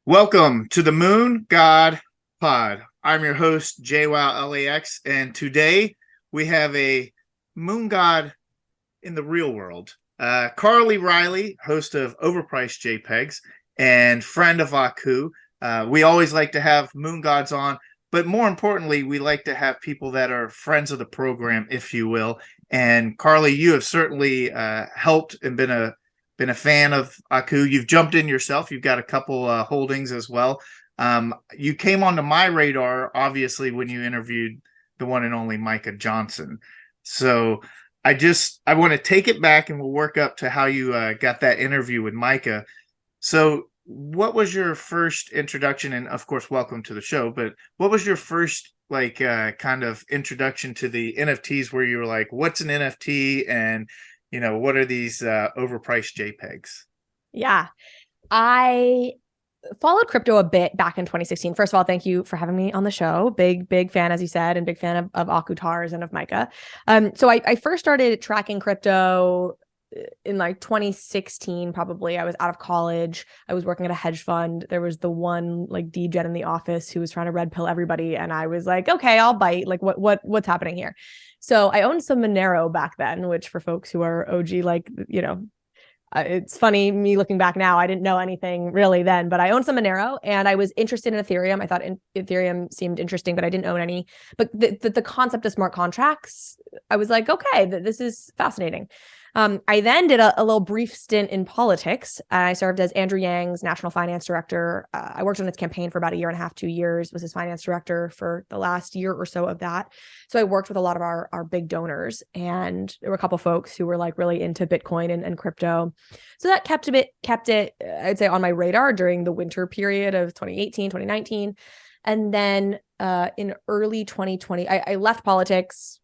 Welcome to the Moon God Pod. I'm your host, JwowLax, and today we have a moon god in the real world. Reilly, host of Overpriced JPEGs and friend of Aku. We always like to have moon gods on, but more importantly, we like to have people that are friends of the program, if you will. And Carly, you have certainly helped and been a fan of Aku. You've jumped in yourself. You've got a couple holdings as well. You came onto my radar, obviously, when you interviewed the one and only Micah Johnson. So I want to take it back and we'll work up to how you got that interview with Micah. So what was your first introduction? And of course, welcome to the show, but what was your first kind of introduction to the NFTs where you were like, what's an NFT? And what are these overpriced JPEGs? Yeah, I followed crypto a bit back in 2016. First of all, thank you for having me on the show. Big fan, as you said, and big fan of Akutars and of Micah. So I first started tracking crypto in like 2016, probably. I was out of college. I was working at a hedge fund. There was the one like degen in the office who was trying to red pill everybody. And I was like, okay, I'll bite. Like what's happening here? So I owned some Monero back then, which for folks who are OG, it's funny me looking back now. I didn't know anything really then, but I owned some Monero and I was interested in Ethereum. I thought Ethereum seemed interesting, but I didn't own any. But the concept of smart contracts, I was like, okay, this is fascinating. I then did a little brief stint in politics. I served as Andrew Yang's national finance director. I worked on his campaign for about a year and a half, 2 years, was his finance director for the last year or so of that. So I worked with a lot of our big donors, and there were a couple of folks who were like really into Bitcoin and crypto. So that kept it, I'd say, on my radar during the winter period of 2018, 2019. And then in early 2020, I left politics,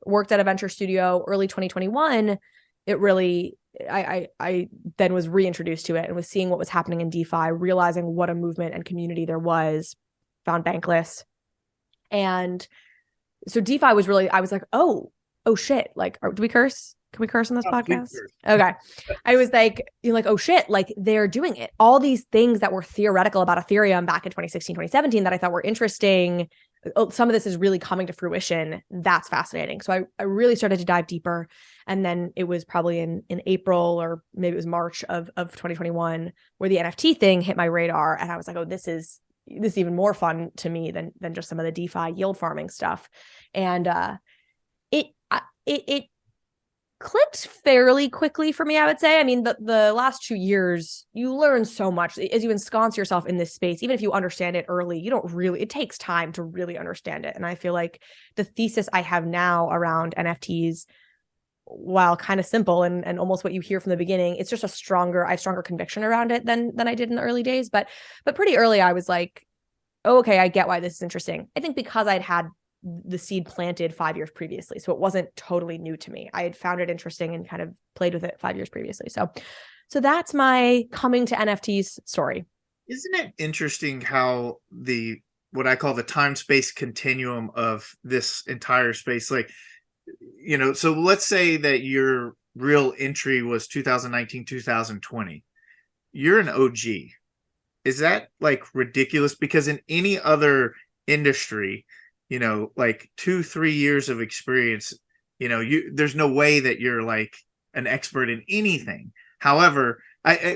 worked at a venture studio. Early 2021, it really, I then was reintroduced to it and was seeing what was happening in DeFi, realizing what a movement and community there was, found Bankless. And so DeFi was really, I was like, oh shit. Like, do we curse? Can we curse on this podcast? Okay. I was like, oh shit, like they're doing it. All these things that were theoretical about Ethereum back in 2016, 2017 that I thought were interesting. Some of this is really coming to fruition. That's fascinating. So I really started to dive deeper. And then it was probably in April or maybe it was March of 2021 where the NFT thing hit my radar. And I was like, oh, this is even more fun to me than just some of the DeFi yield farming stuff. And it clicked fairly quickly for me, I would say. I mean, the last 2 years, you learn so much as you ensconce yourself in this space. Even if you understand it early, it takes time to really understand it. And I feel like the thesis I have now around NFTs, while kind of simple and almost what you hear from the beginning, it's just I have stronger conviction around it than I did in the early days. But pretty early, I was like, oh, okay, I get why this is interesting. I think because I'd had the seed planted 5 years previously. So it wasn't totally new to me. I had found it interesting and kind of played with it 5 years previously. So that's my coming to NFTs story. Isn't it interesting how what I call the time-space continuum of this entire space, so let's say that your real entry was 2019, 2020. You're an OG. Is that like ridiculous? Because in any other industry, like 2-3 years of experience, there's no way that you're like an expert in anything. However,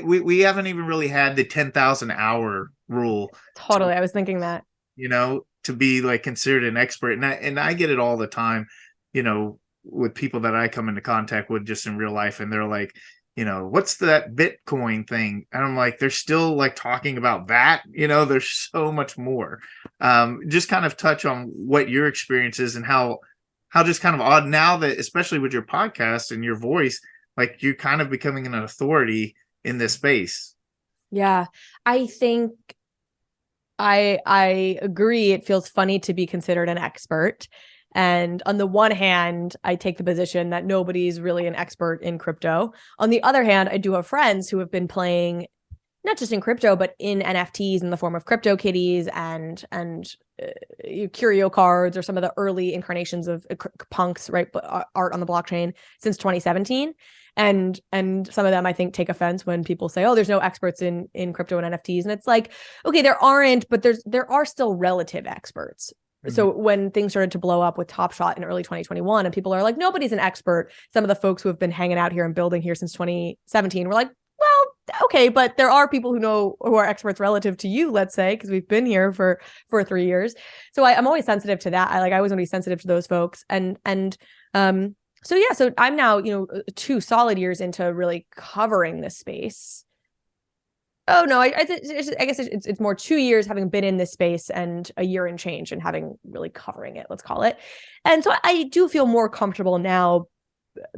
we haven't even really had the 10,000 hour rule. Totally. I was thinking that, to be like considered an expert. And I get it all the time, with people that I come into contact with just in real life. And they're like, what's that Bitcoin thing? And I'm like, they're still like talking about that. There's so much more. Just kind of touch on what your experience is and how just kind of odd now that, especially with your podcast and your voice, like you're kind of becoming an authority in this space. Yeah, I think I agree. It feels funny to be considered an expert. And on the one hand, I take the position that nobody's really an expert in crypto. On the other hand, I do have friends who have been playing not just in crypto, but in NFTs in the form of crypto kitties and curio cards or some of the early incarnations of punks, right? Art on the blockchain since 2017. And some of them I think take offense when people say, oh, there's no experts in crypto and NFTs. And it's like, okay, there aren't, but there are still relative experts. So when things started to blow up with Top Shot in early 2021 and people are like, nobody's an expert, some of the folks who have been hanging out here and building here since 2017 were like, well, okay, but there are people who are experts relative to you, let's say, because we've been here for 3 years. So I'm always sensitive to that. I always want to be sensitive to those folks. So I'm now, 2 solid years into really covering this space. Oh no, I guess it's more 2 years having been in this space and a year and change and having really covering it, let's call it. And so I do feel more comfortable now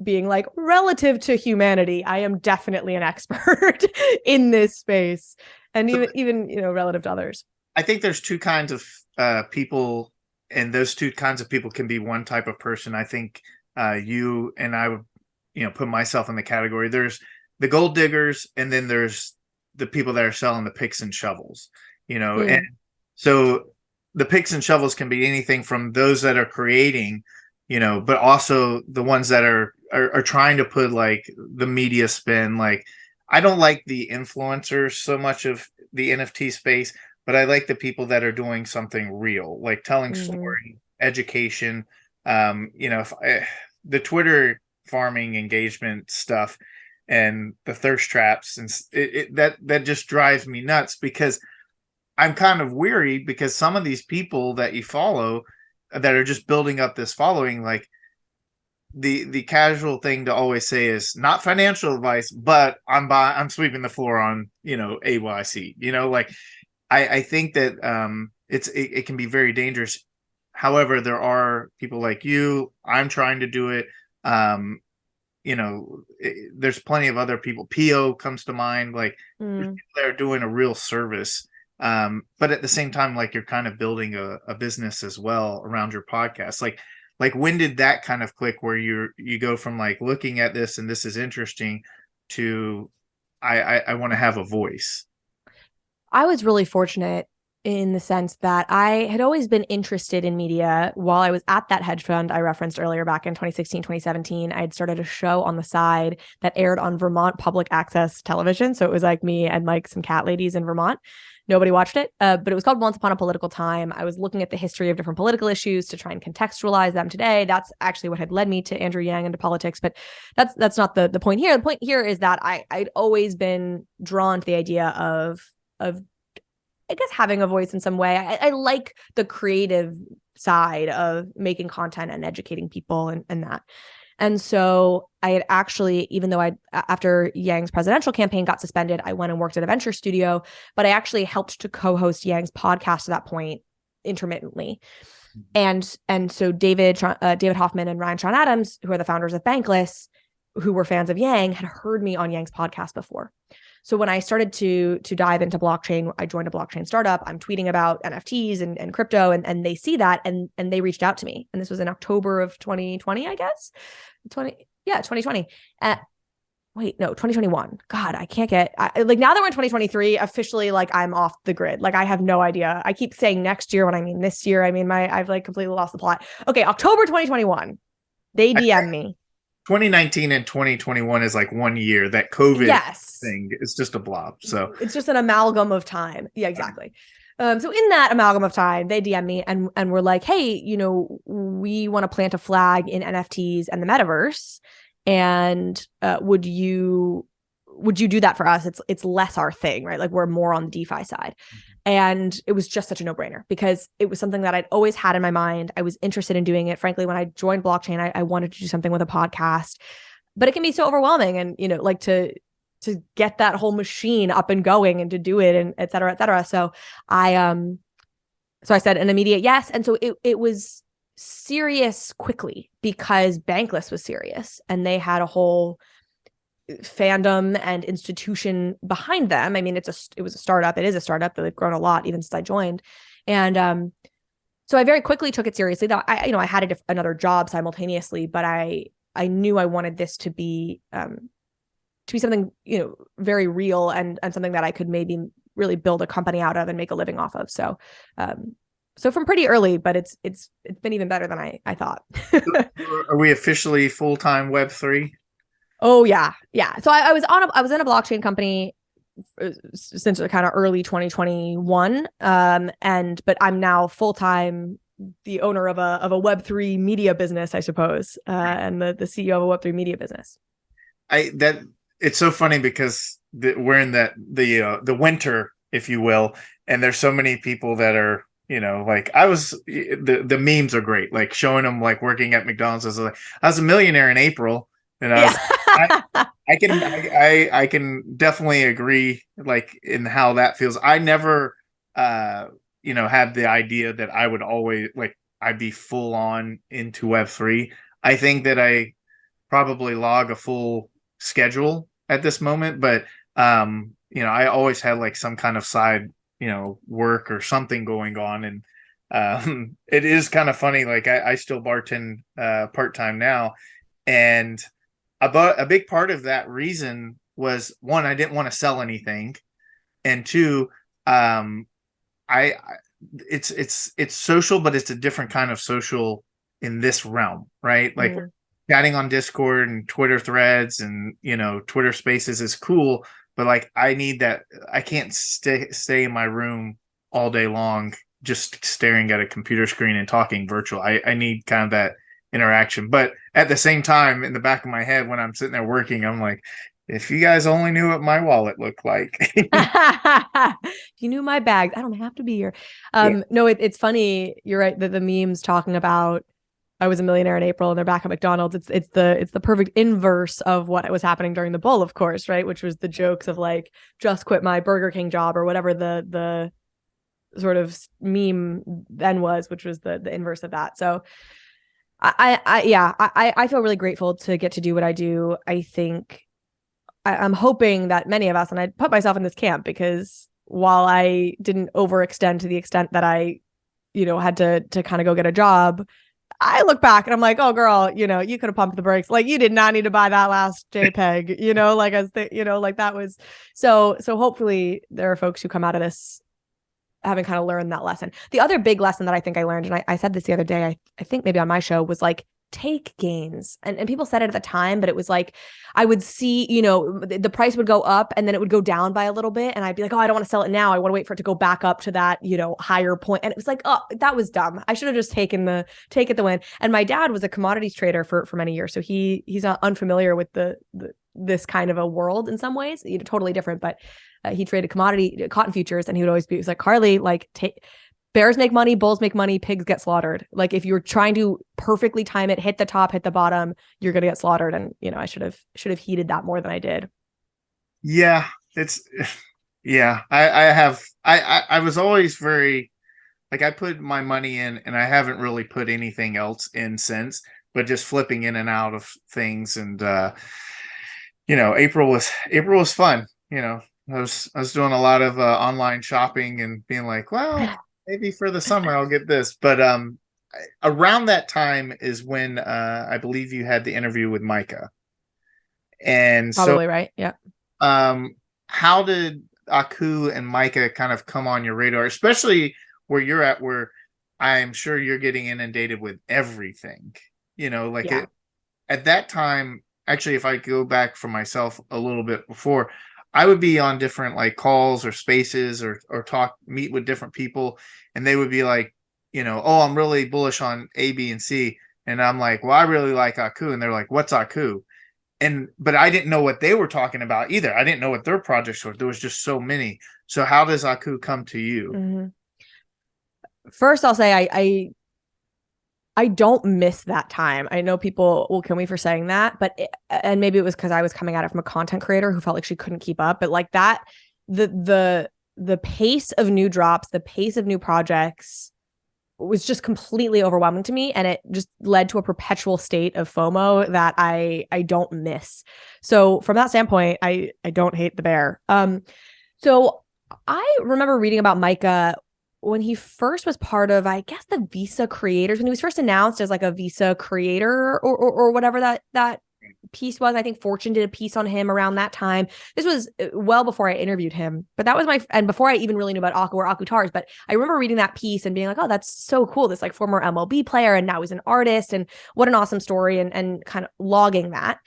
being like, relative to humanity, I am definitely an expert in this space, and even relative to others. I think there's 2 kinds of people, and those 2 kinds of people can be one type of person. I think you and I would put myself in the category. There's the gold diggers, and then there's the people that are selling the picks and shovels, and so the picks and shovels can be anything from those that are creating, but also the ones that are trying to put like the media spin. Like, I don't like the influencers so much of the NFT space, but I like the people that are doing something real, like telling story, education. If the Twitter farming engagement stuff and the thirst traps, and that just drives me nuts, because I'm kind of weary, because some of these people that you follow that are just building up this following, like the casual thing to always say is not financial advice, but I'm sweeping the floor on AYC. Like, I think that it can be very dangerous. However, there are people like you. I'm trying to do it. There's plenty of other people. PO comes to mind. Like, they're doing a real service. But at the same time, like, you're kind of building a business as well around your podcast. Like when did that kind of click, where you go from like looking at this and this is interesting to I want to have a voice? I was really fortunate in the sense that I had always been interested in media. While I was at that hedge fund I referenced earlier back in 2016, 2017, I had started a show on the side that aired on Vermont public access television. So it was like me and like some cat ladies in Vermont. Nobody watched it, but it was called Once Upon a Political Time. I was looking at the history of different political issues to try and contextualize them today. That's actually what had led me to Andrew Yang into politics, but that's not the point here. The point here is that I'd always been drawn to the idea of I guess having a voice in some way. I like the creative side of making content and educating people and that. And so I had actually, even though after Yang's presidential campaign got suspended, I went and worked at a venture studio, but I actually helped to co-host Yang's podcast at that point intermittently. And so David Hoffman and Ryan Sean Adams, who are the founders of Bankless, who were fans of Yang, had heard me on Yang's podcast before. So when I started to dive into blockchain, I joined a blockchain startup. I'm tweeting about NFTs and crypto, and they see that and they reached out to me. And this was in October of 2020, I guess. 2020. 2021. God, I can't get like, now that we're in 2023, officially, like, I'm off the grid. Like, I have no idea. I keep saying next year when I mean this year. I mean, I've like completely lost the plot. Okay, October 2021. They DM me. 2019 and 2021 is like 1 year. That COVID thing is just a blob. So it's just an amalgam of time. Yeah, exactly. So in that amalgam of time, they DM me and were like, hey, we want to plant a flag in NFTs and the metaverse. And would you do that for us? It's less our thing, right? Like, we're more on the DeFi side. And it was just such a no-brainer, because it was something that I'd always had in my mind. I was interested in doing it. Frankly, when I joined blockchain, I wanted to do something with a podcast, but it can be so overwhelming, and like to get that whole machine up and going and to do it, and et cetera, et cetera. So I said an immediate yes. And so it was serious quickly, because Bankless was serious and they had a whole fandom and institution behind them. I mean, it was a startup. It is a startup that they've grown a lot even since I joined. And so I very quickly took it seriously. Though I had another job simultaneously, but I knew I wanted this to be something, very real and something that I could maybe really build a company out of and make a living off of. So from pretty early, but it's been even better than I thought. Are we officially full-time Web3? Oh yeah. Yeah. So I was I was in a blockchain company since kind of early 2021. But I'm now full-time the owner of a Web3 media business, I suppose, and the CEO of a Web3 media business. I that It's so funny because we're in the winter, if you will, and there's so many people that are, like the memes are great, like showing them like working at McDonald's. I was a millionaire in April, and Yeah. I can definitely agree, like, in how that feels. I never had the idea that I would always, like, I'd be full on into Web3. I think that I probably log a full schedule at this moment, but I always had like some kind of side, work or something going on. And it is kind of funny, like I still bartend part-time now. And a big part of that reason was, one, I didn't want to sell anything, and two, um I it's social, but it's a different kind of social in this realm, right? Like, chatting on Discord and Twitter threads and, Twitter Spaces is cool, but like I need that. I can't stay in my room all day long just staring at a computer screen and talking virtual. I need kind of that interaction. But at the same time, in the back of my head, when I'm sitting there working, I'm like, if you guys only knew what my wallet looked like. You knew my bags. I don't have to be here. Yeah. No, it's funny. You're right that the memes talking about I was a millionaire in April and they're back at McDonald's. It's the perfect inverse of what was happening during the bull, of course, right? Which was the jokes of like just quit my Burger King job or whatever the sort of meme then was, which was the inverse of that. So I feel really grateful to get to do what I do. I think I'm hoping that many of us, and I put myself in this camp because while I didn't overextend to the extent that I, had to kind of go get a job, I look back and I'm like, oh girl, you could have pumped the brakes. Like you did not need to buy that last JPEG, like like that was so hopefully there are folks who come out of this having kind of learned that lesson. The other big lesson that I think I learned, and I said this the other day, I think maybe on my show, was like, take gains. And people said it at the time, but it was like, I would see, the price would go up and then it would go down by a little bit. And I'd be like, oh, I don't want to sell it now. I want to wait for it to go back up to that, higher point. And it was like, oh, that was dumb. I should have just take it the win. And my dad was a commodities trader for many years. So he's not unfamiliar with this kind of a world in some ways, totally different, but he traded cotton futures, and he would always be, like, Carly, like, bears make money, bulls make money, pigs get slaughtered. Like if you're trying to perfectly time it, hit the top, hit the bottom, you're going to get slaughtered. And, I should have heeded that more than I did. Yeah, I was always very, like, I put my money in and I haven't really put anything else in since, but just flipping in and out of things. And, April was fun. I was doing a lot of online shopping and being like, well, maybe for the summer I'll get this. But around that time is when I believe you had the interview with Micah. And probably right. Yeah. How did Aku and Micah kind of come on your radar, especially where you're at, where I'm sure you're getting inundated with everything, at that time. Actually, if I go back for myself a little bit before, I would be on different like calls or spaces or meet with different people, and they would be like, oh, I'm really bullish on A, B, and C. And I'm like, well, I really like Aku. And they're like, what's Aku? But I didn't know what they were talking about either. I didn't know what their projects were. There was just so many. So how does Aku come to you? Mm-hmm. First, I'll say I don't miss that time. I know people will kill me for saying that, and maybe it was because I was coming at it from a content creator who felt like she couldn't keep up. But like that, the pace of new drops, the pace of new projects was just completely overwhelming to me, and it just led to a perpetual state of FOMO that I don't miss. So from that standpoint, I don't hate the bear. So I remember reading about Micah when he first was part of, I guess, the Visa creators, when he was first announced as like a Visa creator or whatever that piece was. I think Fortune did a piece on him around that time. This was well before I interviewed him, but that was and before I even really knew about Aku or Akutars. But I remember reading that piece and being like, oh, that's so cool. This like former MLB player and now he's an artist, and what an awesome story, and kind of logging that.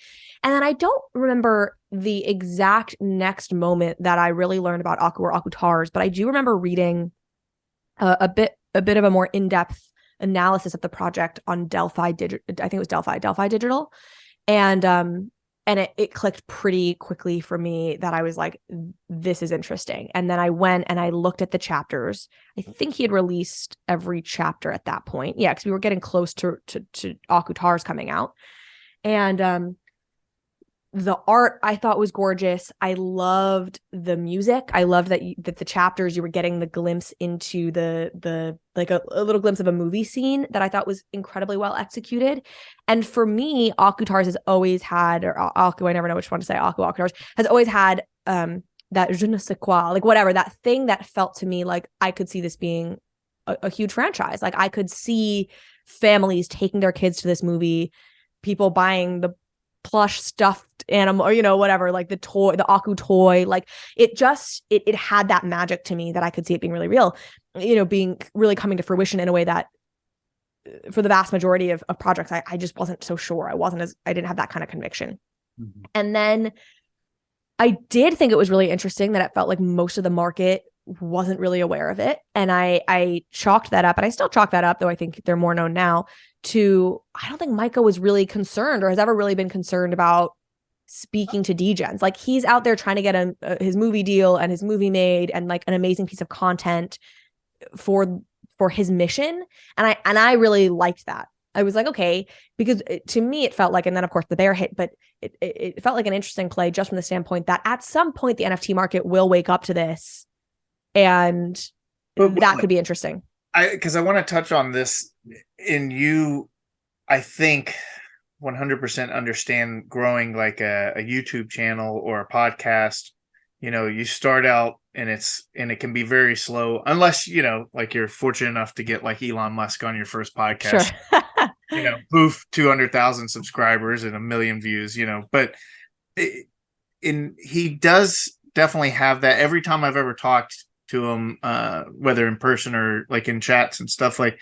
And then I don't remember the exact next moment that I really learned about Aku or Aku Tars, but I do remember reading a bit of a more in-depth analysis of the project on Delphi Digital. I think it was Delphi Digital. And it clicked pretty quickly for me that I was like, this is interesting. And then I went and I looked at the chapters. I think he had released every chapter at that point. Yeah, because we were getting close to Aku Tars coming out. And the art I thought was gorgeous. I loved the music. I loved that the chapters you were getting the glimpse into the like a little glimpse of a movie scene that I thought was incredibly well executed. And for me, Aku Tars has always had, or Aku, I never know which one to say, Aku Tars has always had that je ne sais quoi, like whatever, that thing that felt to me like I could see this being a huge franchise. Like I could see families taking their kids to this movie, people buying the plush stuffed animal, or whatever, like the Aku toy, like it had that magic to me that I could see it being really real, being really coming to fruition in a way that for the vast majority of projects I just wasn't so sure. I didn't have that kind of conviction. Mm-hmm. And then I did think it was really interesting that it felt like most of the market wasn't really aware of it. And I chalked that up, and I still chalk that up, though I think they're more known now, to I don't think Micah was really concerned or has ever really been concerned about speaking to degens. Like he's out there trying to get his movie deal and his movie made and like an amazing piece of content for his mission. And I really liked that. I was like, okay, because to me it felt like, and then of course the bear hit, but it felt like an interesting play just from the standpoint that at some point the NFT market will wake up to this, and that could be interesting. Because I want to touch on this, and you, I think, 100% understand growing like a YouTube channel or a podcast. You start out and it can be very slow, unless like you're fortunate enough to get like Elon Musk on your first podcast. Sure. Poof, 200,000 subscribers and 1 million views. But he does definitely have that. Every time I've ever talked to him, whether in person or like in chats and stuff, like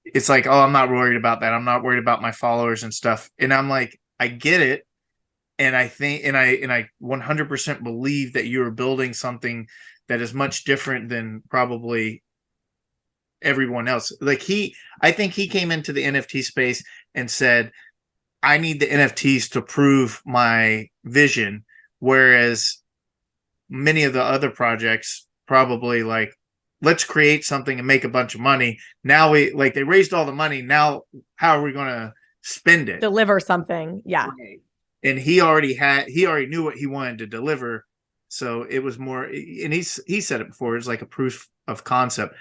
it's like, oh, I'm not worried about that. I'm not worried about my followers and stuff. And I'm like, I get it. And I think, and I 100% believe that you are building something that is much different than probably everyone else. Like I think he came into the NFT space and said, I need the NFTs to prove my vision. Whereas many of the other projects probably like, let's create something and make a bunch of money. Now they raised all the money. Now, how are we going to spend it? Deliver something. Yeah. Right. And he already knew what he wanted to deliver. So it was more, and he said it before, it's like a proof of concept.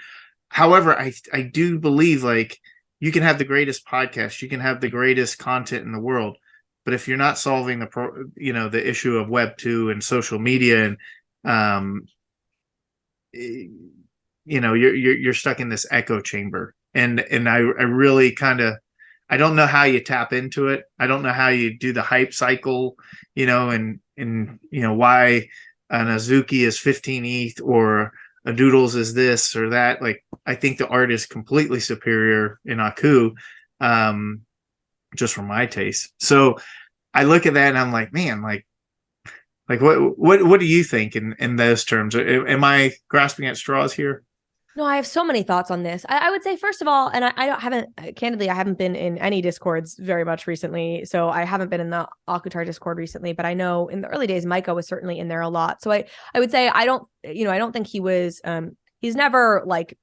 However, I do believe like you can have the greatest podcast, you can have the greatest content in the world, but if you're not solving the issue of Web 2 and social media, and you're stuck in this echo chamber. And I really kind of, I don't know how you tap into it. I don't know how you do the hype cycle, and why an Azuki is 15 ETH or a Doodles is this or that. Like, I think the art is completely superior in Aku, just from my taste. So I look at that and I'm like, man, like what do you think in those terms? Am I grasping at straws here? No, I have so many thoughts on this. I would say, first of all, and I haven't been in any Discords very much recently. So I haven't been in the Akutar Discord recently, but I know in the early days, Micah was certainly in there a lot. So I would say, I don't think he was, he's never like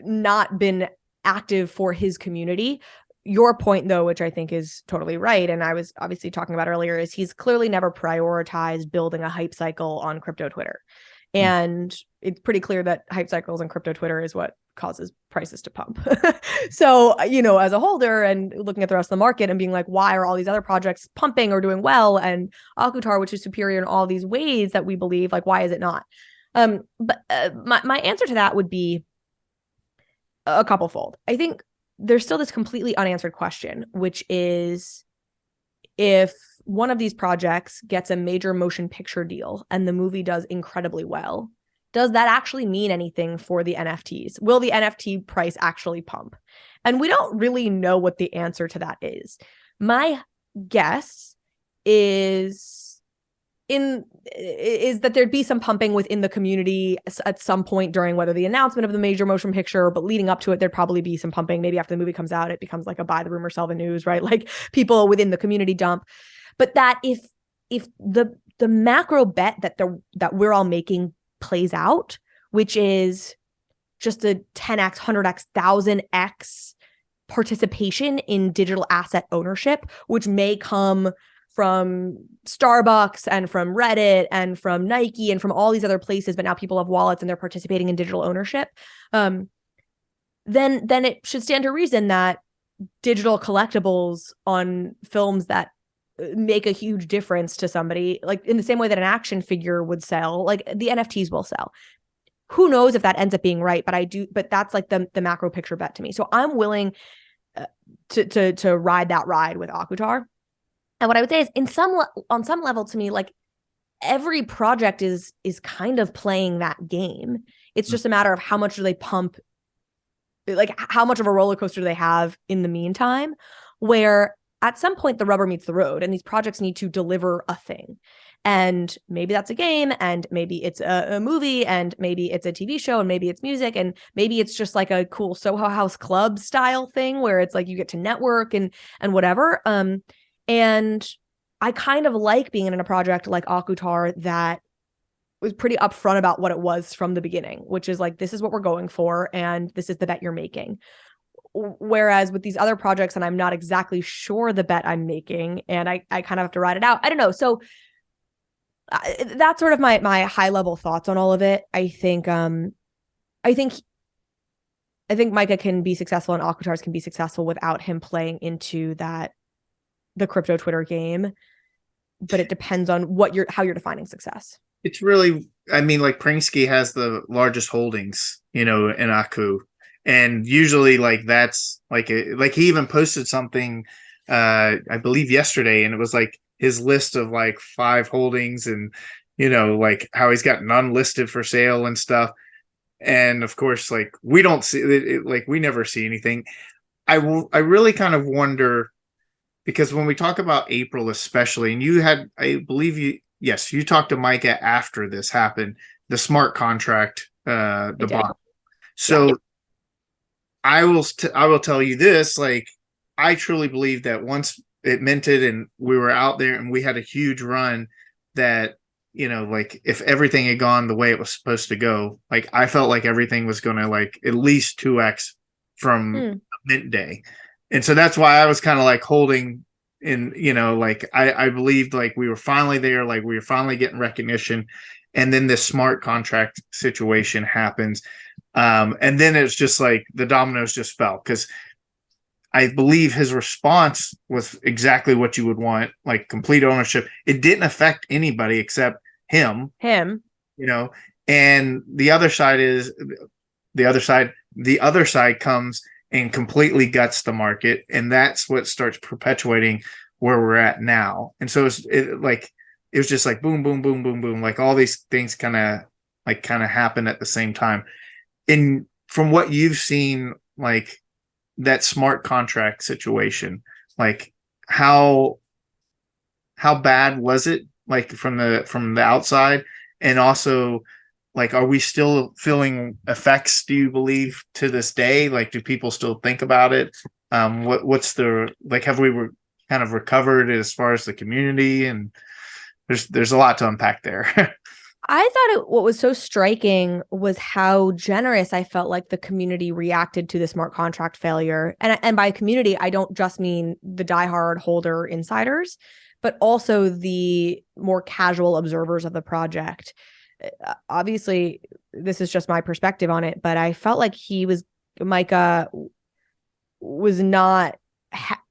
not been active for his community. Your point, though, which I think is totally right, and I was obviously talking about earlier, is he's clearly never prioritized building a hype cycle on crypto Twitter. And it's pretty clear that hype cycles on crypto Twitter is what causes prices to pump. So, as a holder and looking at the rest of the market and being like, why are all these other projects pumping or doing well? And Akutar, which is superior in all these ways that we believe, like, why is it not? But my answer to that would be a couple fold. I think there's still this completely unanswered question, which is, if one of these projects gets a major motion picture deal and the movie does incredibly well, does that actually mean anything for the NFTs? Will the NFT price actually pump? And we don't really know what the answer to that is. My guess is that there'd be some pumping within the community at some point during whether the announcement of the major motion picture, but leading up to it, there'd probably be some pumping. Maybe after the movie comes out, it becomes like a buy the rumor, sell the news, right? Like people within the community dump. But that if the macro bet that we're all making plays out, which is just a 10x, 100x, 1000x participation in digital asset ownership, which may come from Starbucks and from Reddit and from Nike and from all these other places, but now people have wallets and they're participating in digital ownership, then it should stand to reason that digital collectibles on films that make a huge difference to somebody, like in the same way that an action figure would sell, like the NFTs will sell. Who knows if that ends up being right, but that's like the macro picture bet to me. So I'm willing to ride that ride with Akutar. And what I would say is on some level to me, like every project is kind of playing that game. It's just a matter of how much do they pump, like how much of a roller coaster do they have in the meantime, where at some point the rubber meets the road and these projects need to deliver a thing. And maybe that's a game, and maybe it's a movie, and maybe it's a TV show, and maybe it's music, and maybe it's just like a cool Soho House Club style thing where it's like you get to network and whatever. And I kind of like being in a project like Akutar that was pretty upfront about what it was from the beginning, which is like, this is what we're going for, and this is the bet you're making. Whereas with these other projects, and I'm not exactly sure the bet I'm making, and I kind of have to ride it out. I don't know. So that's sort of my high level thoughts on all of it. I think Micah can be successful and Akutars can be successful without him playing into the crypto Twitter game, but it depends on how you're defining success. It's really, I mean, like Pringsky has the largest holdings, in Aku, and usually like that's like he even posted something, I believe yesterday, and it was like his list of like 5 holdings, and like how he's got none listed for sale and stuff. And of course, like we don't see it, like we never see anything. I really kind of wonder, because when we talk about April especially, and I believe you talked to Micah after this happened, the smart contract debacle. So yeah. I will tell you this, like I truly believe that once it minted and we were out there and we had a huge run, that like if everything had gone the way it was supposed to go, like I felt like everything was going to like at least 2x from mint day. And so that's why I was kind of like holding in, like I believed like we were finally there, like we were finally getting recognition. And then this smart contract situation happens. And then it's just like the dominoes just fell, because I believe his response was exactly what you would want, like complete ownership. It didn't affect anybody except him. And the other side comes and completely guts the market, and that's what starts perpetuating where we're at now. And so it was just like boom, boom, boom, boom, boom, like all these things kind of happen at the same time. And from what you've seen, like that smart contract situation, like how bad was it, like from the outside? And also, like, are we still feeling effects, do you believe, to this day? Like, do people still think about it? What's the, like, have we kind of recovered as far as the community? And there's a lot to unpack there. I thought what was so striking was how generous I felt like the community reacted to the smart contract failure. And by community, I don't just mean the diehard holder insiders, but also the more casual observers of the project. Obviously, this is just my perspective on it, but I felt like Micah was not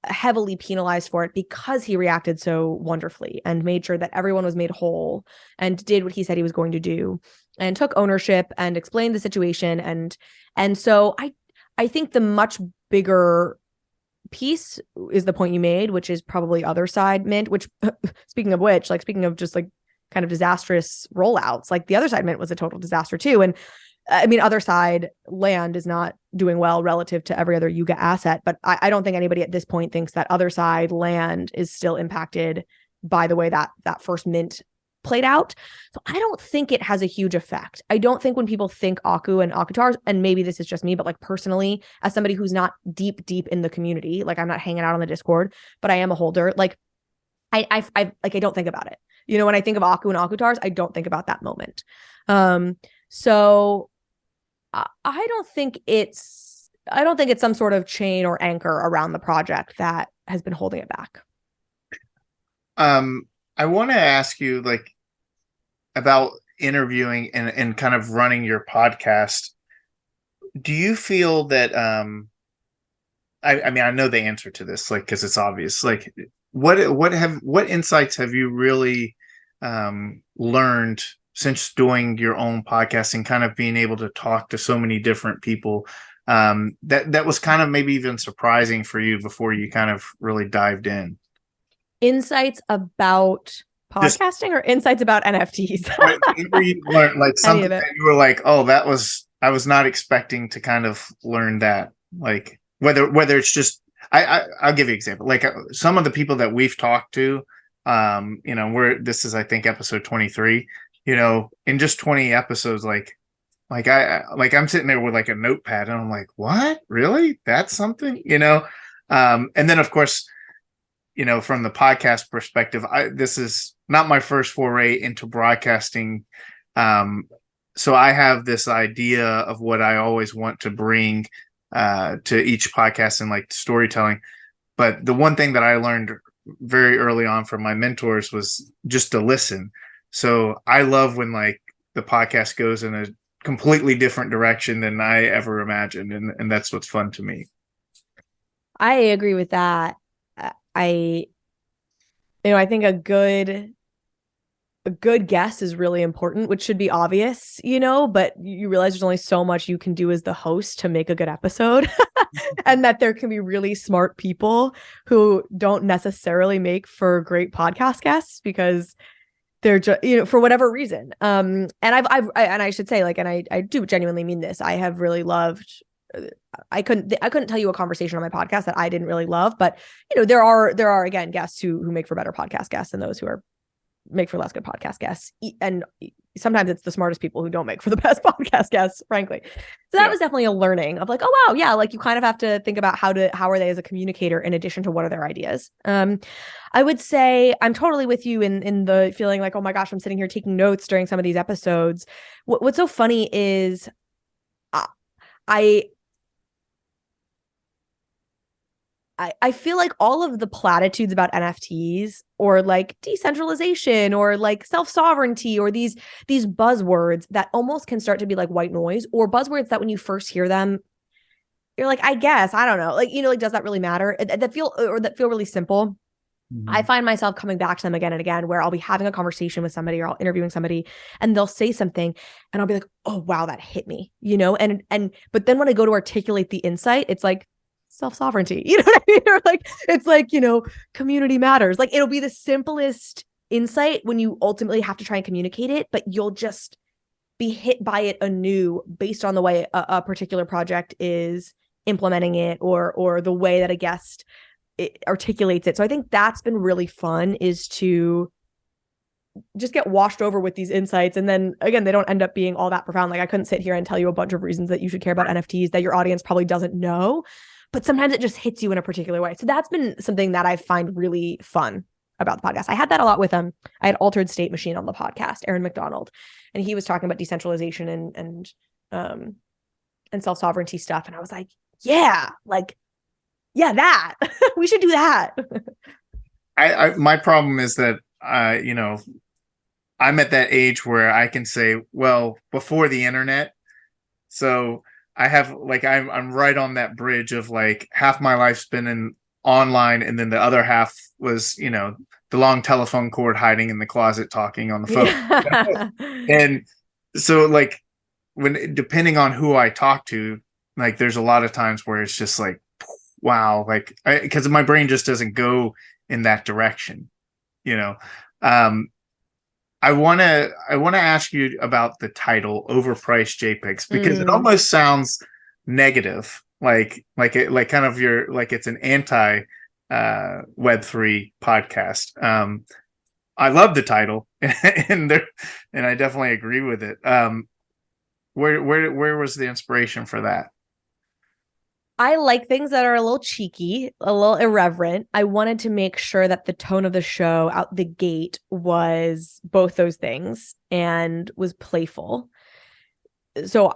heavily penalized for it because he reacted so wonderfully and made sure that everyone was made whole and did what he said he was going to do and took ownership and explained the situation. And so I think the much bigger piece is the point you made, which is probably other side mint, which speaking of just like kind of disastrous rollouts, like the other side mint was a total disaster too. And I mean, other side land is not doing well relative to every other Yuga asset, but I don't think anybody at this point thinks that other side land is still impacted by the way that first mint played out. So I don't think it has a huge effect. I don't think when people think Aku and Akutars, and maybe this is just me, but like personally, as somebody who's not deep in the community, like I'm not hanging out on the Discord, but I am a holder, like I like I don't think about it. You know, when I think of Aku and Akutars, I don't think about that moment. So I don't think it's some sort of chain or anchor around the project that has been holding it back. I want to ask you like about interviewing and kind of running your podcast. Do you feel that I mean I know the answer to this, like, because it's obvious. Like what insights have you really learned since doing your own podcast and kind of being able to talk to so many different people, that was kind of maybe even surprising for you before you kind of really dived in? Insights about podcasting or insights about NFTs? You learned like something that you were like, oh, I was not expecting to kind of learn that. Like whether it's just, I'll give you an example. Like some of the people that we've talked to, you know, this is, I think, episode 23, you know, in just 20 episodes, I'm sitting there with like a notepad and I'm like, what? Really? That's something, you know? And then of course, you know, from the podcast perspective, this is not my first foray into broadcasting. So I have this idea of what I always want to bring to each podcast and like storytelling. But the one thing that I learned very early on from my mentors was just to listen. So I love when like the podcast goes in a completely different direction than I ever imagined. And that's what's fun to me. I agree with that. I think a good guest is really important, which should be obvious, you know, but you realize there's only so much you can do as the host to make a good episode. And that there can be really smart people who don't necessarily make for great podcast guests because they're just, you know, for whatever reason. And I should say, like, and I do genuinely mean this. I have really loved, I couldn't tell you a conversation on my podcast that I didn't really love, but you know, there are again guests who make for better podcast guests and those who make for less good podcast guests. And sometimes it's the smartest people who don't make for the best podcast guests, frankly. So that was definitely a learning of like, oh wow, yeah, like you kind of have to think about how are they as a communicator in addition to what are their ideas. I would say I'm totally with you in the feeling like, oh my gosh, I'm sitting here taking notes during some of these episodes. What's so funny is I feel like all of the platitudes about NFTs or like decentralization or like self-sovereignty or these buzzwords that almost can start to be like white noise, or buzzwords that when you first hear them, you're like, I guess, I don't know. Like, you know, like, does that really matter? That feel really simple. Mm-hmm. I find myself coming back to them again and again, where I'll be having a conversation with somebody or I'll interviewing somebody and they'll say something and I'll be like, oh, wow, that hit me, you know? But then when I go to articulate the insight, it's like, self-sovereignty, you know what I mean? Or like, it's like, you know, community matters. Like it'll be the simplest insight when you ultimately have to try and communicate it, but you'll just be hit by it anew based on the way a particular project is implementing it or the way that a guest articulates it. So I think that's been really fun, is to just get washed over with these insights. And then again, they don't end up being all that profound. Like I couldn't sit here and tell you a bunch of reasons that you should care about NFTs that your audience probably doesn't know. But sometimes it just hits you in a particular way. So that's been something that I find really fun about the podcast. I had that a lot with I had Altered State Machine on the podcast, Aaron McDonald, and he was talking about decentralization and self-sovereignty stuff. And I was like, yeah, that we should do that. My problem is that you know, I'm at that age where I can say, well, before the internet, so I have like I'm right on that bridge of like half my life's been in online and then the other half was, you know, the long telephone cord hiding in the closet talking on the phone. Yeah. And so like depending on who I talk to, like there's a lot of times where it's just like, wow, like because my brain just doesn't go in that direction, you know. I want to ask you about the title Overpriced JPEGs, because it almost sounds negative, like kind of like it's an anti Web3 podcast. I love the title, and and I definitely agree with it. Where was the inspiration for that? I like things that are a little cheeky, a little irreverent. I wanted to make sure that the tone of the show out the gate was both those things and was playful. So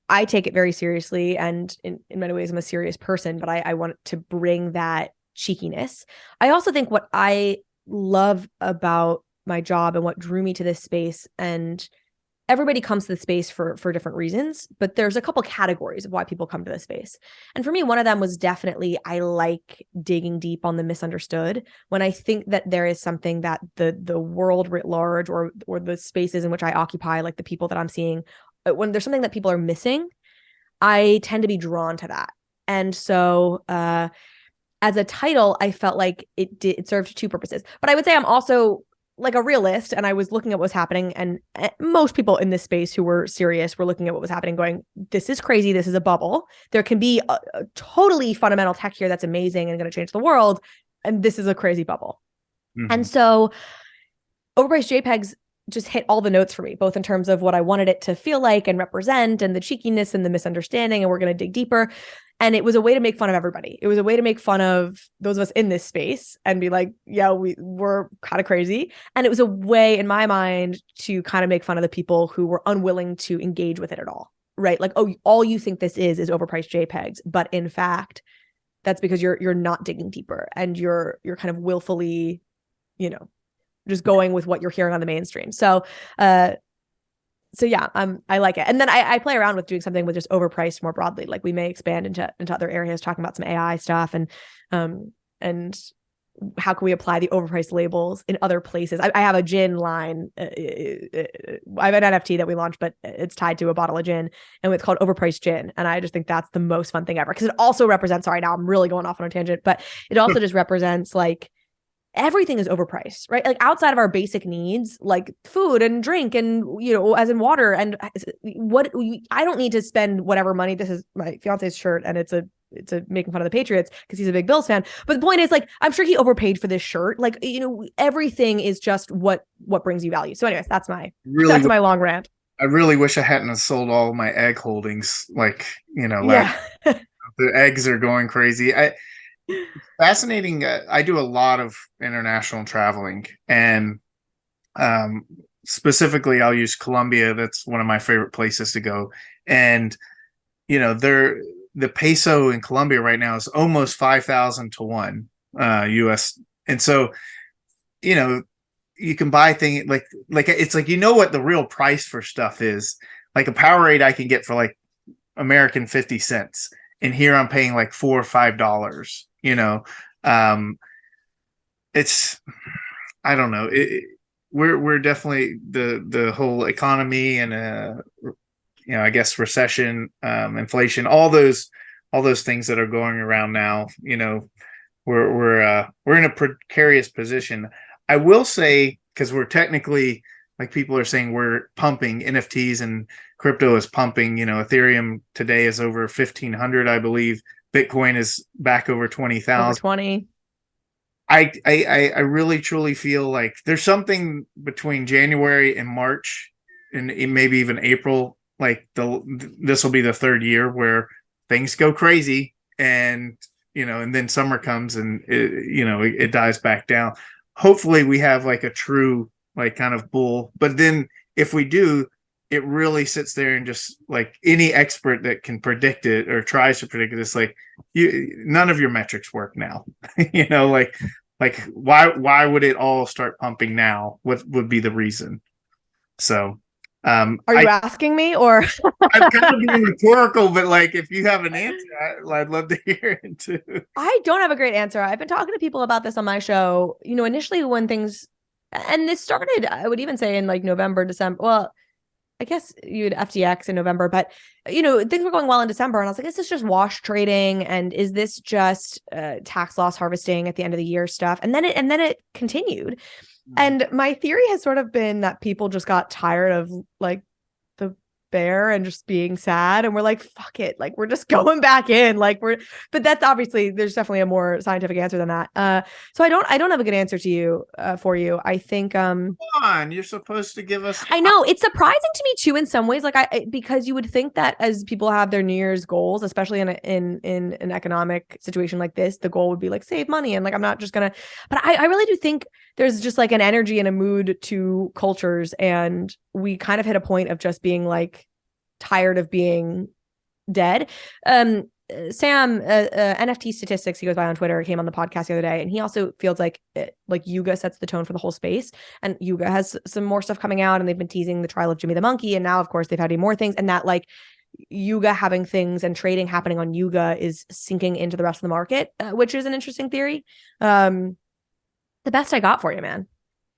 I take it very seriously, and in many ways I'm a serious person, but I want to bring that cheekiness. I also think what I love about my job and what drew me to this space, and everybody comes to the space for different reasons, but there's a couple categories of why people come to this space. And for me, one of them was definitely I like digging deep on the misunderstood. When I think that there is something that the world writ large, or the spaces in which I occupy, like the people that I'm seeing, when there's something that people are missing, I tend to be drawn to that. And so as a title, I felt like it served two purposes. But I would say I'm also like a realist, and I was looking at what was happening, and most people in this space who were serious were looking at what was happening going, this is crazy, this is a bubble. There can be a totally fundamental tech here that's amazing and going to change the world, and this is a crazy bubble. Mm-hmm. And so Overpriced JPEGs just hit all the notes for me, both in terms of what I wanted it to feel like and represent, and the cheekiness and the misunderstanding, and we're going to dig deeper. And it was a way to make fun of everybody. It was a way to make fun of those of us in this space and be like, yeah, we're kind of crazy. And it was a way, in my mind, to kind of make fun of the people who were unwilling to engage with it at all, right? Like, oh, all you think this is overpriced JPEGs. But in fact, that's because you're not digging deeper, and you're kind of willfully, just going with what you're hearing on the mainstream. So yeah, I like it. And then I play around with doing something with just overpriced more broadly. Like we may expand into other areas, talking about some AI stuff, and how can we apply the overpriced labels in other places. I have a gin line. I have an NFT that we launched, but it's tied to a bottle of gin, and it's called Overpriced Gin. And I just think that's the most fun thing ever, because it also represents, sorry, now I'm really going off on a tangent, but it also just represents like, everything is overpriced, right? Like outside of our basic needs, like food and drink and, as in water. And I don't need to spend whatever money. This is my fiance's shirt, and it's a making fun of the Patriots because he's a big Bills fan. But the point is, like, I'm sure he overpaid for this shirt. Like, everything is just what brings you value. So anyways, that's my long rant. I really wish I hadn't sold all my egg holdings. Like, yeah. The eggs are going crazy. Fascinating. I do a lot of international traveling, and specifically I'll use Colombia. That's one of my favorite places to go. And the peso in Colombia right now is almost 5,000 to 1 US. And so you can buy things like it's like, what the real price for stuff is. Like a Powerade I can get for like American 50 cents, and here I'm paying like $4 or $5. It's, I don't know. We're definitely the whole economy and I guess recession, inflation, all those things that are going around now. We're in a precarious position. I will say, because we're technically, like people are saying, we're pumping NFTs and crypto is pumping. Ethereum today is over 1,500, I believe. Bitcoin is back over 20,000. Over 20. I really truly feel like there's something between January and March, and maybe even April. Like this will be the third year where things go crazy, and and then summer comes and it dies back down. Hopefully we have like a true like kind of bull, but then if we do, it really sits there and just like any expert that can predict it or tries to predict it, it's like none of your metrics work now. like why would it all start pumping now? What would be the reason? So are you asking me, or I'm kind of being rhetorical, but like if you have an answer, I'd love to hear it too. I don't have a great answer. I've been talking to people about this on my show. Initially when things, and this started, I would even say in like November, December. Well, I guess you had FTX in November, but things were going well in December, and I was like, is this just wash trading, and is this just tax loss harvesting at the end of the year stuff? And then it continued. And my theory has sort of been that people just got tired of like the bear and just being sad, and we're like, fuck it, like we're just going back in, like but that's obviously, there's definitely a more scientific answer than that. So I don't have a good answer to you, for you. I think Come on, you're supposed to give us. I know it's surprising to me too in some ways, like because you would think that as people have their New Year's goals, especially in an economic situation like this, the goal would be like save money, and like I'm not just gonna, but I really do think there's just like an energy and a mood to cultures, and we kind of hit a point of just being like tired of being dead. Sam, NFT statistics, he goes by on Twitter, came on the podcast the other day, and he also feels like Yuga sets the tone for the whole space, and Yuga has some more stuff coming out, and they've been teasing the trial of Jimmy the Monkey, and now of course they've had even more things, and that like Yuga having things and trading happening on Yuga is sinking into the rest of the market, which is an interesting theory. The best I got for you, man.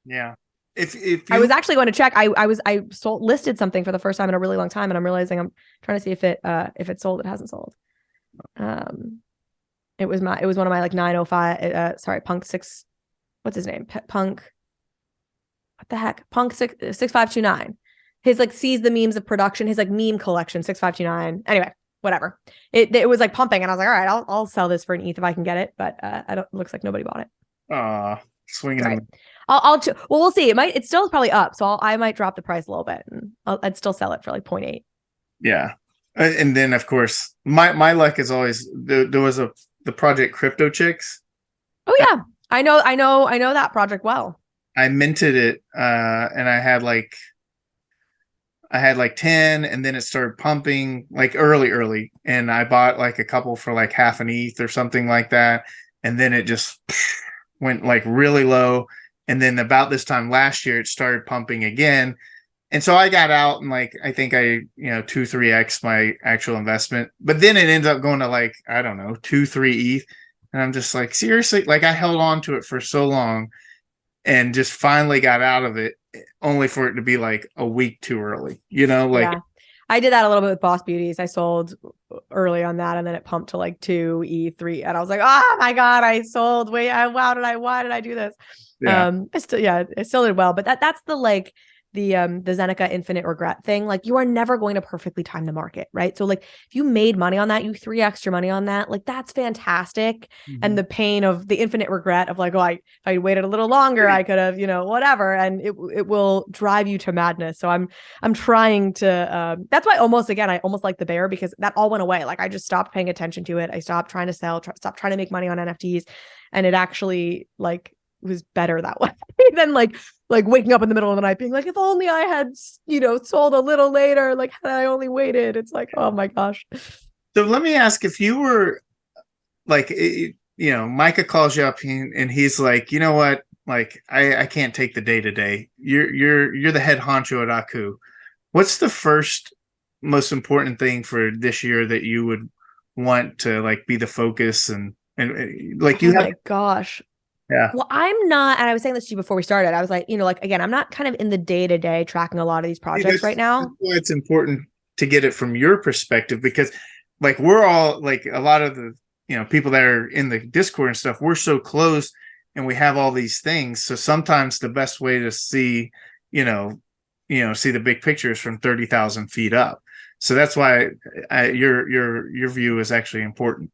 Yeah. If I was actually going to check. I listed something for the first time in a really long time, and I'm realizing I'm trying to see if it sold. It hasn't sold. It was one of my like 905. Sorry, Punk 6. What's his name? Punk. What the heck? Punk 6529. His like sees the memes of production. His like meme collection 6529. Anyway, whatever. It was like pumping, and I was like, all right, I'll sell this for an ETH if I can get it. But I don't. Looks like nobody bought it. Swinging. Right. Well, we'll see. It's still probably up, so I might drop the price a little bit, and I'd still sell it for like 0.8. Yeah. And then of course my luck is always there was the project Crypto Chicks. Oh yeah. I know that project well. I minted it and I had like 10, and then it started pumping like early, and I bought like a couple for like half an ETH or something like that, and then it just went like really low, and then about this time last year it started pumping again. And so I got out, and like I think I 2-3x my actual investment, but then it ends up going to like, I don't know, 2-3 ETH, and I'm just like, seriously, like I held on to it for so long and just finally got out of it, only for it to be like a week too early, like. Yeah. I did that a little bit with Boss Beauties. I sold early on that, and then it pumped to like 2 E3, and I was like, oh my god, I sold. Wait, why did I do this? Yeah. It still did well, but that's the like the Zeneca infinite regret thing. Like you are never going to perfectly time the market, right? So like if you made money on that, you 3x your money on that, like that's fantastic. Mm-hmm. And the pain of the infinite regret of like, oh, if I waited a little longer, I could have, whatever, and it will drive you to madness. So I'm trying to that's why I almost like the bear, because that all went away. Like I just stopped paying attention to it. I stopped trying to sell, stopped trying to make money on NFTs, and it actually like was better that way than like waking up in the middle of the night being like, if only I had sold a little later, like had I only waited. It's like, oh my gosh. So let me ask, if you were like, Micah calls you up and he's like, you know what, like I can't take the day to day, you're the head honcho at Aku, what's the first most important thing for this year that you would want to like be the focus, and like you my gosh. Yeah. Well, I'm not, and I was saying this to you before we started. I was like, like, again, I'm not kind of in the day-to-day tracking a lot of these projects right now. That's why it's important to get it from your perspective, because like we're all like, a lot of the people that are in the Discord and stuff, we're so close and we have all these things. So sometimes the best way to see, see the big picture is from 30,000 feet up. So that's why your view is actually important.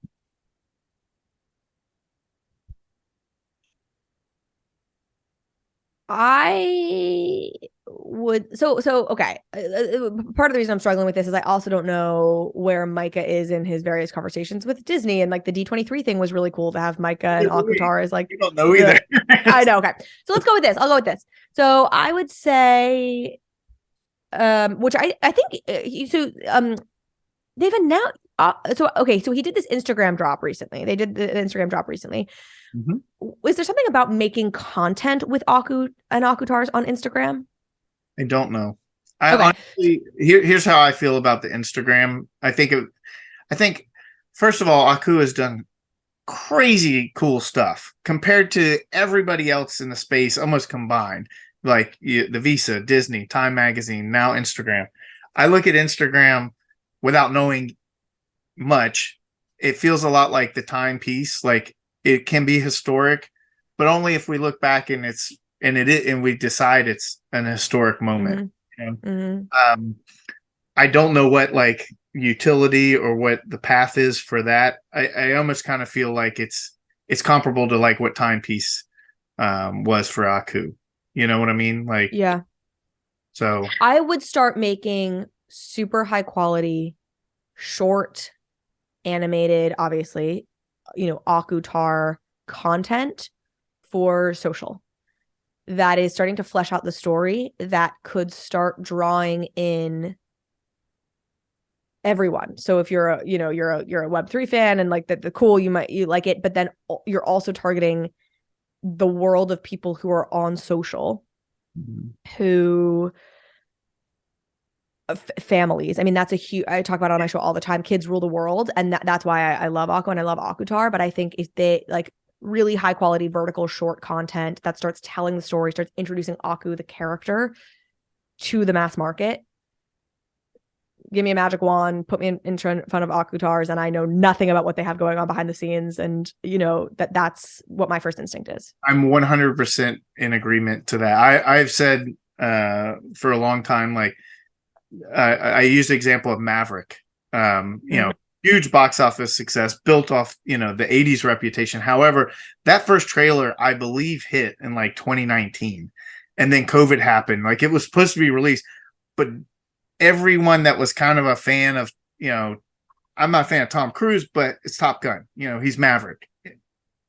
I would okay. Part of the reason I'm struggling with this is I also don't know where Micah is in his various conversations with Disney, and like the D23 thing was really cool to have Micah and Akutar as like, you don't know either. I know. Okay, so let's go with this. I'll go with this. So I would say, which I think they've announced. So he did this Instagram drop recently. They did the Instagram drop recently. Mm-hmm. Is there something about making content with Aku and Akutars on Instagram? I don't know. Honestly, here's how I feel about the Instagram. I think first of all, Aku has done crazy cool stuff compared to everybody else in the space, almost combined. Like the Visa, Disney, Time Magazine, now Instagram. I look at Instagram without knowing much. It feels a lot like the timepiece. Like it can be historic, but only if we look back and we decide it's an historic moment. Mm-hmm. Mm-hmm. I don't know what like utility or what the path is for that. I almost kind of feel like it's comparable to like what Timepiece was for Aku. You know what I mean? Like, Yeah. so I would start making super high quality, short, animated, obviously, Akutar content for social that is starting to flesh out the story that could start drawing in everyone. So if you're a, you're a Web3 fan and like the cool, you like it, but then you're also targeting the world of people who are on social, who families. I mean, that's a huge, I talk about it on my show all the time. Kids rule the world. And that's why I love Aku and I love Akutar. But I think if they like really high quality vertical short content that starts telling the story, starts introducing Aku, the character, to the mass market, give me a magic wand, put me in front of Akutars, and I know nothing about what they have going on behind the scenes. And that's what my first instinct is. I'm 100% in agreement to that. I've said for a long time, like I use the example of Maverick. Huge box office success built off the 80s reputation. However, that first trailer I believe hit in like 2019, and then COVID happened. Like it was supposed to be released, but everyone that was kind of a fan of I'm not a fan of Tom Cruise, but it's Top Gun. He's Maverick.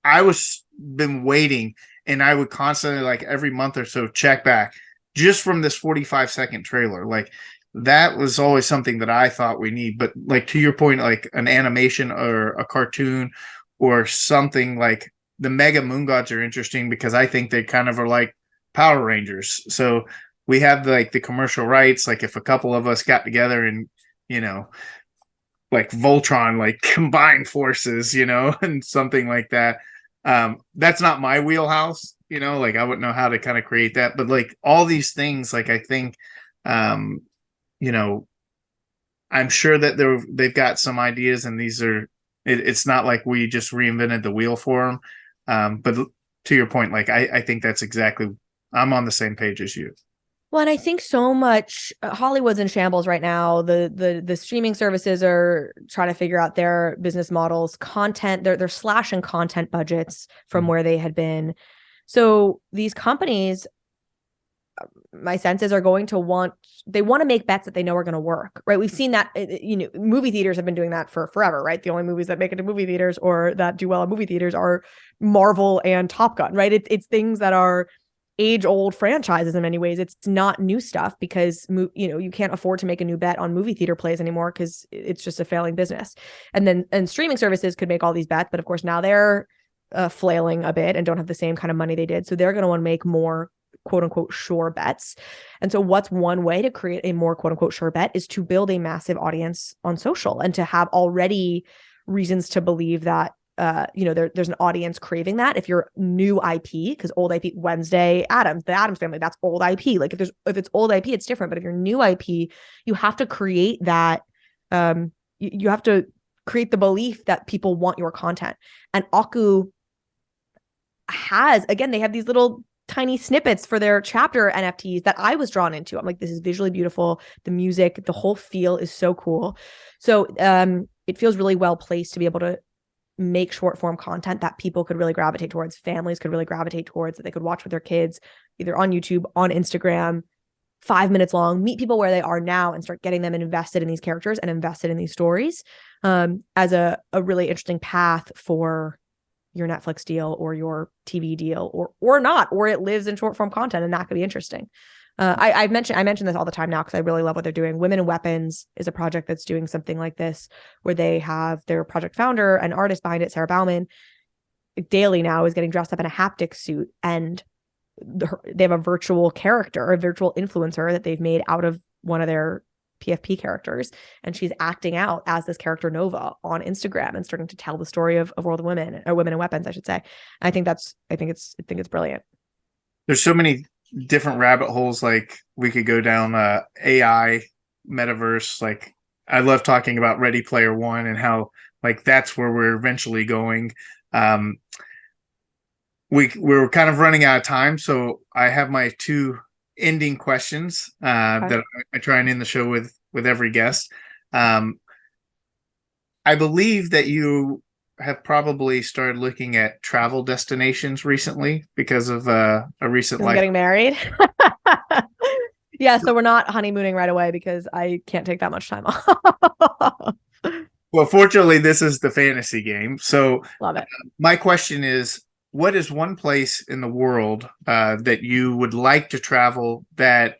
I was been waiting, and I would constantly like every month or so check back just from this 45-second trailer. Like that was always something that I thought we need. But like to your point, like an animation or a cartoon or something like the Mega Moon Gods are interesting because I think they kind of are like Power Rangers. So we have like the commercial rights. Like if a couple of us got together and like Voltron, like combined forces, and something like that. That's not my wheelhouse, like I wouldn't know how to kind of create that, but like all these things, like I think, I'm sure that they've got some ideas, and it's not like we just reinvented the wheel for them. But to your point, like I think that's exactly, I'm on the same page as you. Well, and I think so much Hollywood's in shambles right now. The streaming services are trying to figure out their business models. Content, they're slashing content budgets from where they had been. So these companies, my senses, are going to want to make bets that they know are going to work, right? We've seen that, movie theaters have been doing that for forever, right? The only movies that make it to movie theaters or that do well in movie theaters are Marvel and Top Gun, right? It's things that are age-old franchises in many ways. It's not new stuff because you can't afford to make a new bet on movie theater plays anymore because it's just a failing business. And streaming services could make all these bets, but of course now they're flailing a bit and don't have the same kind of money they did. So they're going to want to make more quote unquote sure bets. And so what's one way to create a more quote unquote sure bet is to build a massive audience on social and to have already reasons to believe that there's an audience craving that. If you're new IP, because old IP, Wednesday Addams, the Addams Family, that's old IP. Like if it's old IP, it's different. But if you're new IP, you have to create that. You have to create the belief that people want your content. And Aku they have these little tiny snippets for their chapter NFTs that I was drawn into. I'm like, this is visually beautiful. The music, the whole feel is so cool. So it feels really well placed to be able to make short form content that people could really gravitate towards, families could really gravitate towards, that they could watch with their kids, either on YouTube, on Instagram, 5 minutes long, meet people where they are now and start getting them invested in these characters and invested in these stories as a really interesting path for your Netflix deal or your TV deal or not, or it lives in short form content and that could be interesting. I mention this all the time now because I really love what they're doing. Women in Weapons is a project that's doing something like this, where they have their project founder and artist behind it, Sarah Bauman, daily now is getting dressed up in a haptic suit, and they have a virtual character, a virtual influencer that they've made out of one of their PFP characters, and she's acting out as this character Nova on Instagram and starting to tell the story of World of Women, or Women in Weapons, I should say. I think it's brilliant. There's so many different rabbit holes like we could go down. AI, metaverse, like I love talking about Ready Player One and how like that's where we're eventually going. We're kind of running out of time, so I have my two ending questions that I try and end the show with every guest. I believe that you have probably started looking at travel destinations recently because of a recent I'm life. getting married. Yeah, so we're not honeymooning right away because I can't take that much time off. Well, fortunately, this is the fantasy game. So Love it. my question is, what is one place in the world that you would like to travel that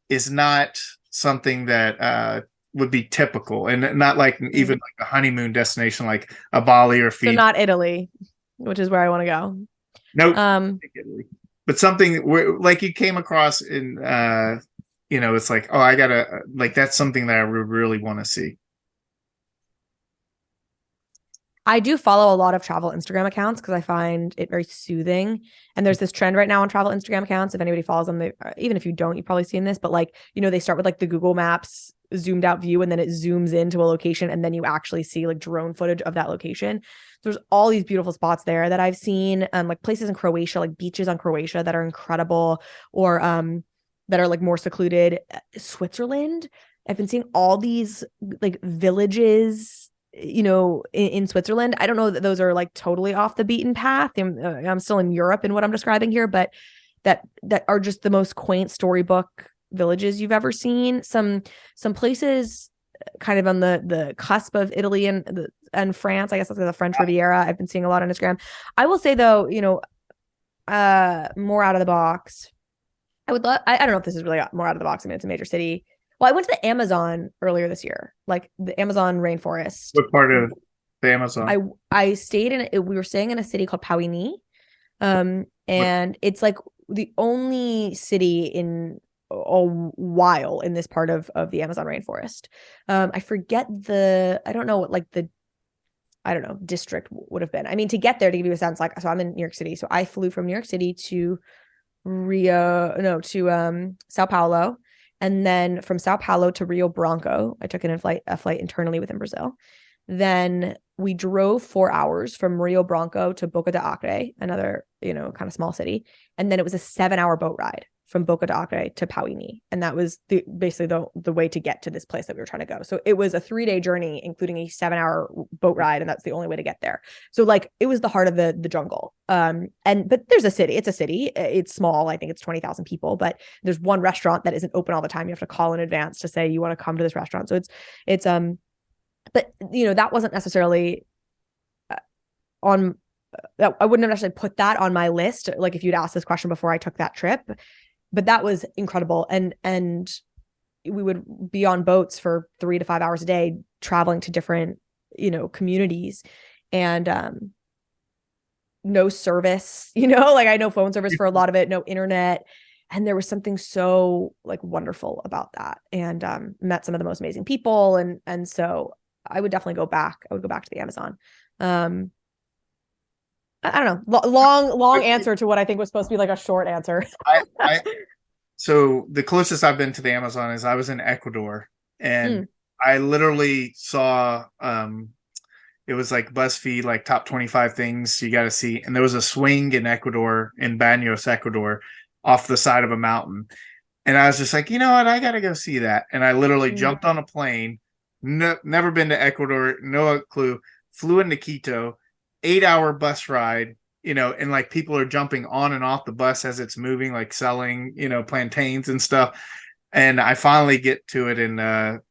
is not something that would be typical and not like even like a honeymoon destination like a Bali or Fiji? So not Italy, which is where I want to go. Nope. But something where like you came across in it's like, oh, I gotta like that's something that I would really want to see. I do follow a lot of travel Instagram accounts because I find it very soothing. And there's this trend right now on travel Instagram accounts. If anybody follows them, even if you don't, you've probably seen this, but like, they start with like the Google Maps zoomed out view and then it zooms into a location and then you actually see like drone footage of that location. There's all these beautiful spots there that I've seen, like places in Croatia, like beaches on Croatia that are incredible, or that are like more secluded. Switzerland, I've been seeing all these like villages in Switzerland. I don't know that those are like totally off the beaten path. I'm still in Europe in what I'm describing here, but that are just the most quaint storybook villages you've ever seen. Some places kind of on the cusp of Italy and France. I guess that's the French Riviera. I've been seeing a lot on Instagram. I will say though, more out of the box. I would love. I don't know if this is really more out of the box. I mean, it's a major city. Well, I went to the Amazon earlier this year, like the Amazon rainforest. What part of the Amazon? I stayed we were staying in a city called Pauini. And it's like the only city in a while in this part of the Amazon rainforest. I forget I don't know what like the, I don't know, district would have been. I mean, to get there, to give you a sense, like, so I'm in New York City. So I flew from New York City to Sao Paulo. And then from Sao Paulo to Rio Branco, I took a flight internally within Brazil. Then we drove 4 hours from Rio Branco to Boca de Acre, another, kind of small city. And then it was a 7-hour boat ride from Boca de Acre to Pauini. And that was basically the way to get to this place that we were trying to go. So it was a 3-day journey, including a 7-hour boat ride. And that's the only way to get there. So like, it was the heart of the jungle. But there's a city, it's a city. It's small. I think it's 20,000 people, but there's one restaurant that isn't open all the time. You have to call in advance to say you want to come to this restaurant. So it's but that wasn't necessarily on that. I wouldn't have necessarily put that on my list. Like if you'd asked this question before I took that trip, but that was incredible. And we would be on boats for 3 to 5 hours a day, traveling to different, communities, and no service, like I had no phone service for a lot of it, no internet. And there was something so like wonderful about that, and met some of the most amazing people. And so I would definitely go back. I would go back to the Amazon. I don't know. Long answer to what I think was supposed to be like a short answer. So the closest I've been to the Amazon is I was in Ecuador, and I literally saw it was like BuzzFeed, like top 25 things you got to see, and there was a swing in Ecuador, in Baños, Ecuador, off the side of a mountain, and I was just like, you know what, I got to go see that, and I literally jumped on a plane. No, never been to Ecuador, no clue. Flew into Quito, 8-hour bus ride, and like people are jumping on and off the bus as it's moving, like selling, plantains and stuff. And I finally get to it and,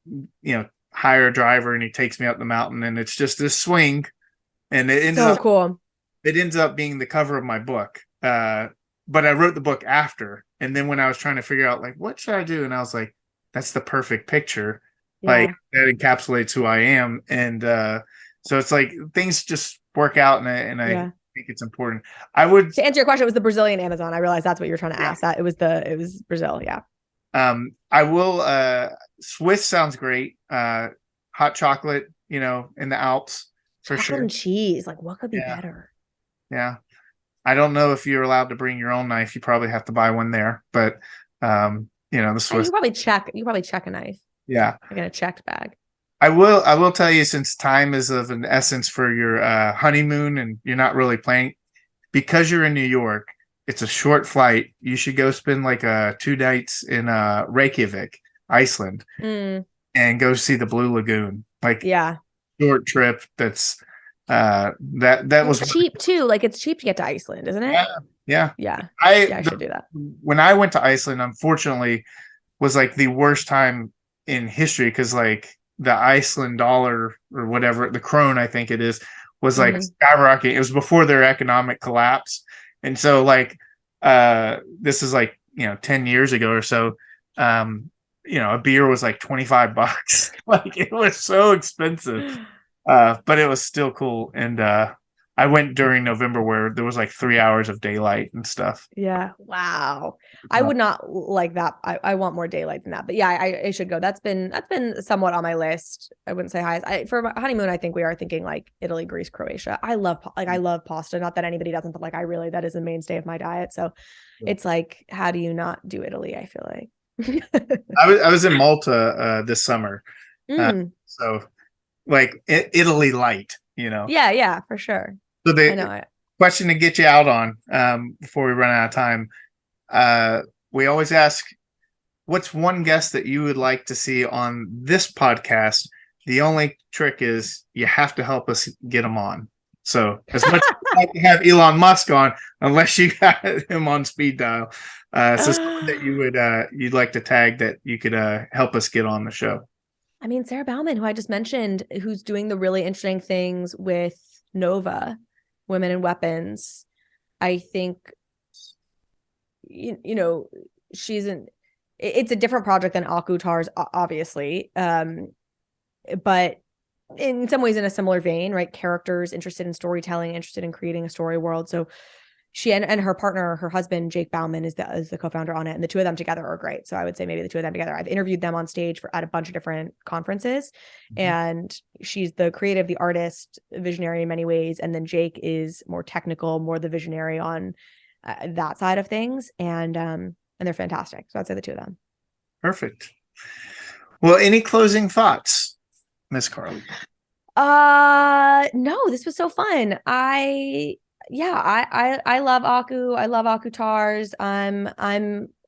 hire a driver, and he takes me up the mountain, and it's just this swing. And it ends up cool. It ends up being the cover of my book. But I wrote the book after. And then when I was trying to figure out like, what should I do? And I was like, that's the perfect picture. Yeah. Like that encapsulates who I am. And so it's like things just work out, and I think it's important. I would, to answer your question, it was the Brazilian Amazon. I realized that's what you were trying to ask. That it was Brazil. Yeah. I will, Swiss sounds great. Hot chocolate, in the Alps for chocolate sure. And cheese. Like what could be better? Yeah. I don't know if you're allowed to bring your own knife. You probably have to buy one there, but the Swiss. You probably check a knife. Yeah. Like in a checked bag. I will tell you, since time is of an essence for your honeymoon and you're not really planning, because you're in New York, it's a short flight. You should go spend like 2 nights in Reykjavik, Iceland. And and go see the Blue Lagoon. Like Yeah. short trip. That was It's cheap too. Like it's cheap to get to Iceland, isn't it? yeah. Yeah. I Yeah, I should do that. when I went to Iceland, unfortunately, was like the worst time in history because like the Iceland dollar or whatever, the krone, I think it is, was like skyrocketing. It was before their economic collapse. And so like this is like, 10 years ago or so. A beer was like $25. Like it was so expensive. But it was still cool. And I went during November where there was like 3 hours of daylight and stuff. Yeah. Wow. I would not like that. I want more daylight than that. But yeah, I should go. That's been somewhat on my list. I wouldn't say highest. For my honeymoon, I think we are thinking like Italy, Greece, Croatia. I love pasta. Not that anybody doesn't, but like that is a mainstay of my diet. So it's like, how do you not do Italy? I feel like. I was in Malta this summer. So like Italy light, Yeah, for sure. So the question to get you out on before we run out of time, we always ask, what's one guest that you would like to see on this podcast? The only trick is you have to help us get him on. So as much as I'd like to have Elon Musk on, unless you got him on speed dial. So someone that you'd like to tag that you could help us get on the show. I mean, Sarah Bauman, who I just mentioned, who's doing the really interesting things with Nova, Women and Weapons. I think, it's a different project than Akutars, obviously. But in some ways in a similar vein, right? Characters interested in storytelling, interested in creating a story world. So she and her partner, her husband, Jake Bauman, is the co-founder on it. And the two of them together are great. So I would say maybe the two of them together. I've interviewed them on stage at a bunch of different conferences. And she's the creative, the artist, visionary in many ways. And then Jake is more technical, more the visionary on that side of things. And they're fantastic. So I'd say the two of them. Perfect. Well, any closing thoughts, Miss Carly? No, this was so fun. I love Aku. I love Akutars. I'm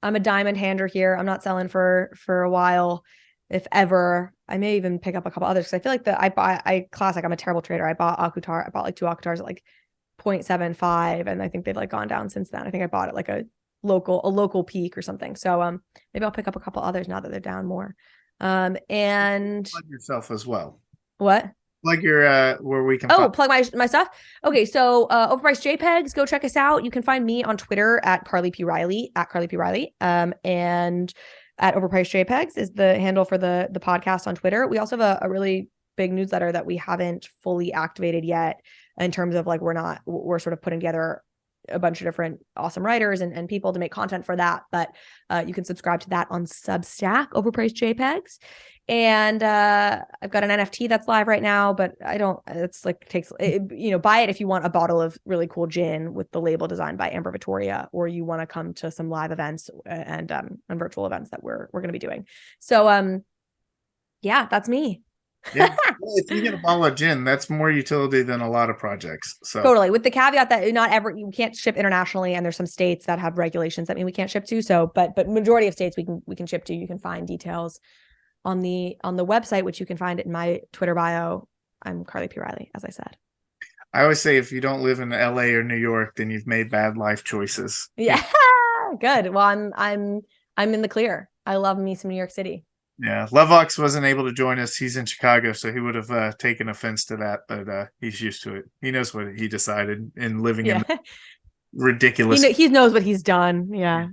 a diamond hander here. I'm not selling for a while, if ever. I may even pick up a couple others because I feel like classic. I'm a terrible trader. I bought like 2 Akutars at like 0.75, and I think they've like gone down since then. I think I bought it like a local peak or something. So maybe I'll pick up a couple others now that they're down more. And plug yourself as well. What? Plug your where we can plug my stuff. Okay, so overpriced JPEGs, go check us out. You can find me on Twitter at Carly P. Reilly, and at overpriced JPEGs is the handle for the podcast on Twitter. We also have a really big newsletter that we haven't fully activated yet in terms of like we're sort of putting together a bunch of different awesome writers and people to make content for that. But you can subscribe to that on Substack, overpriced JPEGs. And I've got an NFT that's live right now, but buy it if you want a bottle of really cool gin with the label designed by Amber Vittoria, or you want to come to some live events and virtual events that we're going to be doing. So that's me. Yeah. Well, if you get a bottle of gin, that's more utility than a lot of projects. So totally, with the caveat that you can't ship internationally, and there's some states that have regulations that mean we can't ship to. So, but majority of states we can ship to. You can find details on the website, which you can find it in my Twitter bio. I'm Carly P. Reilly, as I said. I always say if you don't live in LA or New York, then you've made bad life choices. Yeah, good. Well, I'm in the clear. I love me some New York City. Yeah, Loveox wasn't able to join us. He's in Chicago, so he would have taken offense to that, but he's used to it. He knows what he decided in living in ridiculous. He knows what he's done. Yeah.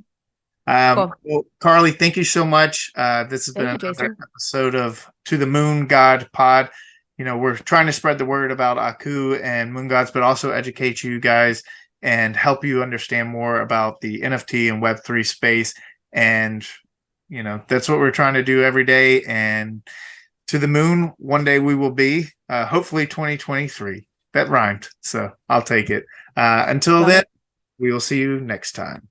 Cool. Well, Carly, thank you so much. This has been another episode of To the Moon God Pod. We're trying to spread the word about Aku and Moon Gods, but also educate you guys and help you understand more about the NFT and Web3 space. And that's what we're trying to do every day. And to the moon, one day we will be, hopefully 2023. That rhymed, so I'll take it. Until then, we will see you next time.